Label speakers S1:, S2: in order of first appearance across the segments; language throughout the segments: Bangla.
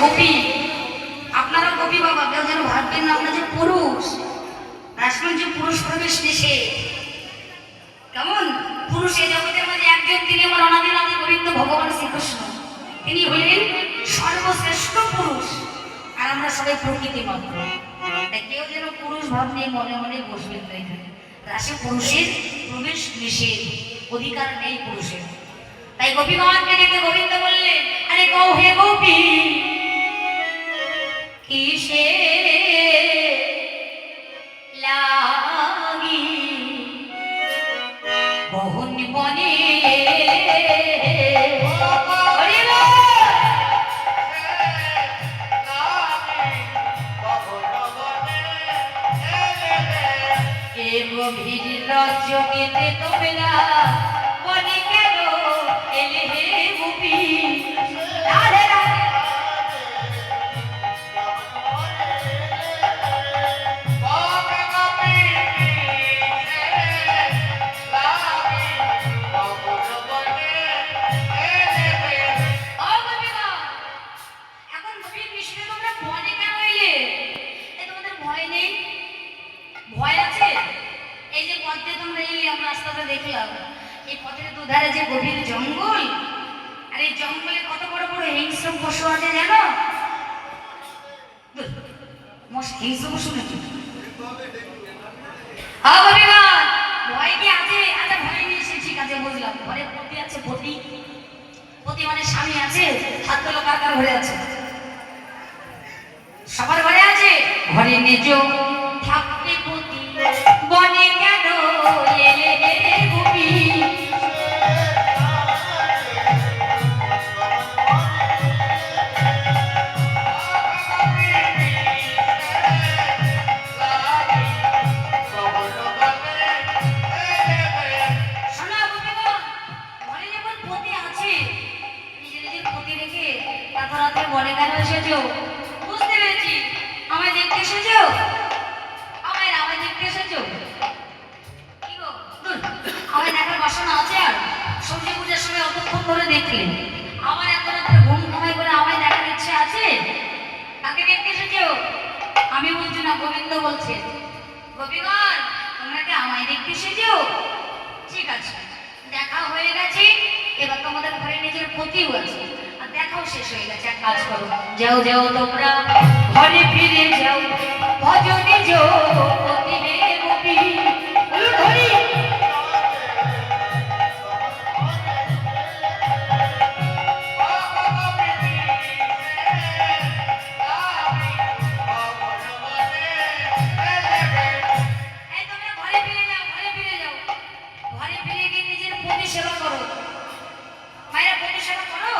S1: গোপী, আপনারা গোপী বাবা, কেউ যেন ভাববেন না আমরা যে পুরুষ। রাসমঞ্চে পুরুষ প্রবেশ নিষেধ। কেমন পুরুষ এই জগতের মাঝে একজন, তিনি আমার অনাদি আদি গোবিন্দ ভগবান শ্রীকৃষ্ণ। তিনি হলেন সর্বশ্রেষ্ঠ পুরুষ, আর আমরা সবাই প্রকৃতি মাত্র। তাই কেউ যেন পুরুষ ভাব নিয়ে মনে মনে বসবেন না। এখানে রাসে পুরুষের প্রবেশ নিষেধ, অধিকার নেই পুরুষের। তাই গোপীগণকে দেখে গোবিন্দ বললেন, আরে কও হে গোপী, কিসে লাগি মোহন বনে গভীর রজনীতে তোমরা বনে কেন এলে হে গোপী? রাধে রাধে। এখন গভীর বৃষ্টিতে তোমরা বনে কেন এলে? তোমাদের ভয় নেই? ভয় আছে? এই যে পথে তোমরা এলে, আমরা রাস্তাটা দেখলাম, এই পথের দুধারে যে গভীর জঙ্গল, আর এই জঙ্গলে কত বড় বড় হিংস্র পশু আছে জানো? হিংস্র পশু নাকি? ভয় কি আছে? আচ্ছা ভয় নেই, সে ঠিক আছে, বুঝলাম। ঘরে পতি আছে, পতি, পতি মানে স্বামী আছে। হাত তোলো, কার কার ঘরে আছে? সবার ঘরে আছে। ঘরে নিজ থাকতে পতি বনে কেন এলে গোপী? বনে কেন এসেছো? বুঝতে পেরেছি, আমায় দেখতে এসেছো। আমায় দেখতে এসেছো। কি গো, আমায় দেখার বাসনা আছে? আর সবজি পূজার সময় অতক্ষণ ধরে দেখলে, আমার এত রাত্রে ঘুম ঘুমাই করে আমায় দেখার ইচ্ছে আছে? তাকে দেখতে এসেছো? আমি বলছি না, গোবিন্দ বলছে। গোপীগণ, তোমরা কি আমায় দেখতে এসেছো? ঠিক আছে, দেখা হয়ে গেছে। এবার তোমাদের ঘরে নিজের পতিও আছে, দেখাও শেষ হয়ে গেছে। এক কাজ করো, যাও যাও তোমরা ঘরে ফিরে যাও, ভজনে যাও পতি হে গোপী। ধরি ঘরে ফিরে যাও, ঘরে ফিরে গিয়ে নিজের পতি সেবা করো। মায়েরা পতি সেবা করো।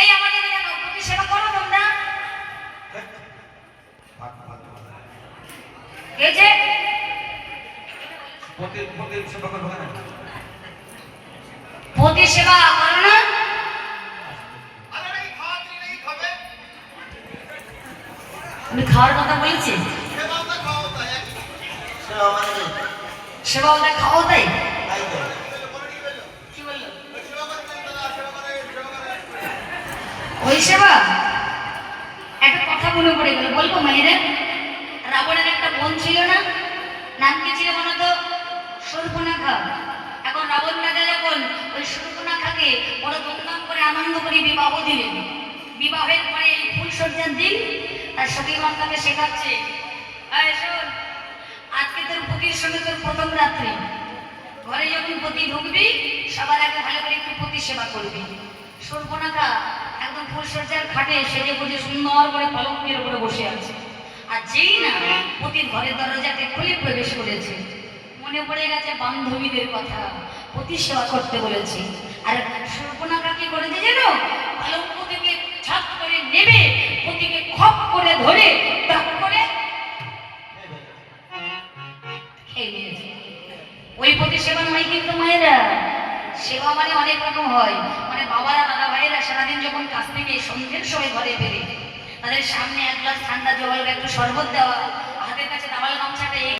S1: এই আমাকে দেখো, পতি সেবা করো তোমরা। কে যে পতি সেবা করো না? পতি সেবা করো না? আমি খাওয়ার কথা বলেছি। সেবা ওটা খাওয়া দেয়। কি বললো? ওই সেবা। একটা কথা মনে পড়ে গেল, বলবো মায়েরা? রাবণের একটা বোন ছিল না, নাম কি ছিল বলো তো? শূর্পণখা। এখন রাবণ রাজা যখন ওই শূর্পণখাকে বড় ধুমধাম করে আনন্দ করে বিবাহ দিলেন, বিবাহের পরে এই ফুলসজ্জার দিন তার সখীগণ তাকে শেখাচ্ছে, শোন, আজকে তোর পতির সঙ্গে তোর প্রথম রাত্রি। ঘরে যখন পতি ঢুকবি, সবার আগে ভালো করে একটু পতি সেবা করবি। শূর্পণখা একদম ফুলসজ্জার খাটে সেজে বুঝে সুন্দর করে পালঙ্কের উপরে বসে আছে। আর যেই না পতির ঘরের দরজাতে খুলে প্রবেশ করেছে, মনে পড়ে গেছে বান্ধবীদের কথা, পতি সেবা করতে বলেছে। আর শূর্পণখা কি করেছে জানো? পালঙ্ক থেকে ছাপ করে নেবে, পতিকে খপ করে ধরে টাক করে খেয়ে নিয়েছে। ওই পতি সেবা নয় কিন্তু মায়েরা। সেবা মানে অনেক রকম হয়। মানে বাবারা, দাদা ভাইয়েরা সারাদিন যখন কাছ থেকে সন্ধ্যের সময় ঘরে ফেরে, তাদের সামনে এক গ্লাস ঠান্ডা জল, একটু শরবত দেওয়া, হাতের কাছে দাওয়াল গামছাটা